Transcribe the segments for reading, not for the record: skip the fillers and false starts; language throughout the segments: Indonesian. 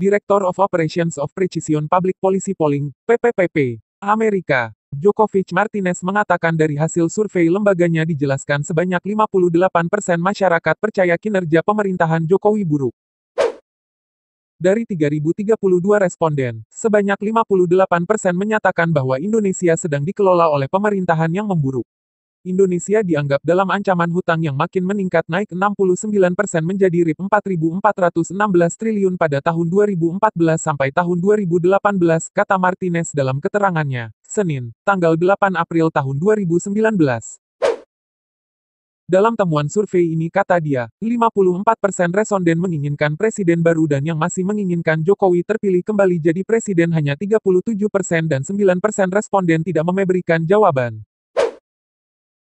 Director of Operations of Precision Public Policy Polling, PPPP, Amerika, Djokovic Martinez mengatakan dari hasil survei lembaganya dijelaskan sebanyak 58% masyarakat percaya kinerja pemerintahan Jokowi buruk. Dari 3.032 responden, sebanyak 58% menyatakan bahwa Indonesia sedang dikelola oleh pemerintahan yang memburuk. Indonesia dianggap dalam ancaman hutang yang makin meningkat naik 69% menjadi Rp4.416 triliun pada tahun 2014 sampai tahun 2018, kata Martinez dalam keterangannya, Senin, tanggal 8 April tahun 2019. Dalam temuan survei ini kata dia, 54% responden menginginkan presiden baru dan yang masih menginginkan Jokowi terpilih kembali jadi presiden hanya 37% dan 9% responden tidak memberikan jawaban.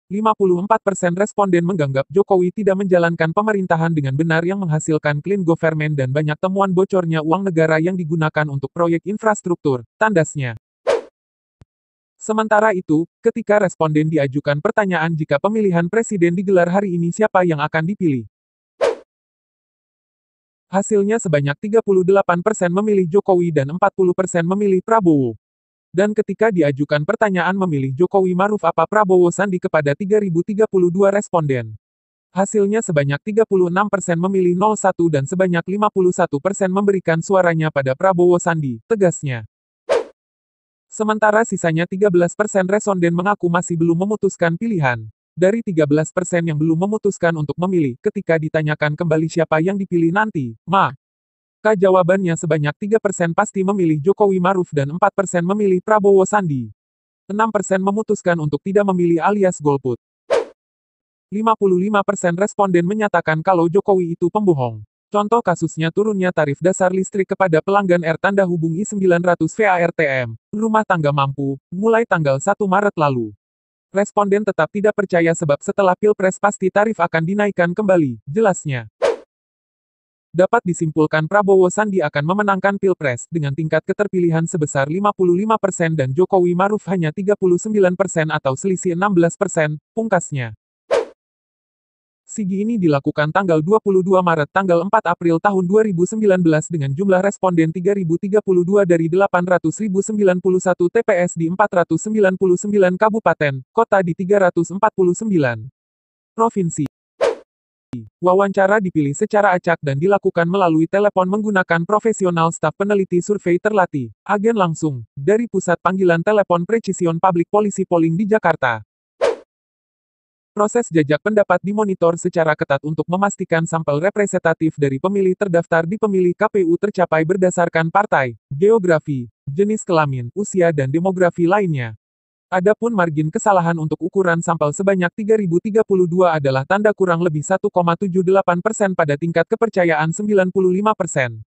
54% responden menganggap Jokowi tidak menjalankan pemerintahan dengan benar yang menghasilkan clean government dan banyak temuan bocornya uang negara yang digunakan untuk proyek infrastruktur, tandasnya. Sementara itu, ketika responden diajukan pertanyaan jika pemilihan presiden digelar hari ini siapa yang akan dipilih. Hasilnya sebanyak 38% memilih Jokowi dan 40% memilih Prabowo. Dan ketika diajukan pertanyaan memilih Jokowi Maruf apa Prabowo Sandi kepada 3.032 responden. Hasilnya sebanyak 36% memilih 01 dan sebanyak 51% memberikan suaranya pada Prabowo Sandi, tegasnya. Sementara sisanya 13% responden mengaku masih belum memutuskan pilihan. Dari 13% yang belum memutuskan untuk memilih, ketika ditanyakan kembali siapa yang dipilih nanti, jawabannya sebanyak 3% pasti memilih Jokowi Maruf dan 4% memilih Prabowo Sandi. 6% memutuskan untuk tidak memilih alias golput. 55% responden menyatakan kalau Jokowi itu pembohong. Contoh kasusnya turunnya tarif dasar listrik kepada pelanggan tanda hubungi 900 VARTM, rumah tangga mampu, mulai tanggal 1 Maret lalu. Responden tetap tidak percaya sebab setelah Pilpres pasti tarif akan dinaikkan kembali, jelasnya. Dapat disimpulkan Prabowo Sandi akan memenangkan Pilpres dengan tingkat keterpilihan sebesar 55% dan Jokowi Maruf hanya 39% atau selisih 16%, pungkasnya. Sigi ini dilakukan tanggal 22 Maret tanggal 4 April tahun 2019 dengan jumlah responden 3.032 dari 800.091 TPS di 499 kabupaten, kota di 349 provinsi. Wawancara dipilih secara acak dan dilakukan melalui telepon menggunakan profesional staf peneliti survei terlatih, agen langsung, dari Pusat Panggilan Telepon Precision Public Policy Polling di Jakarta. Proses jajak pendapat dimonitor secara ketat untuk memastikan sampel representatif dari pemilih terdaftar di pemilih KPU tercapai berdasarkan partai, geografi, jenis kelamin, usia dan demografi lainnya. Adapun margin kesalahan untuk ukuran sampel sebanyak 3.032 adalah tanda kurang lebih 1,78% pada tingkat kepercayaan 95%.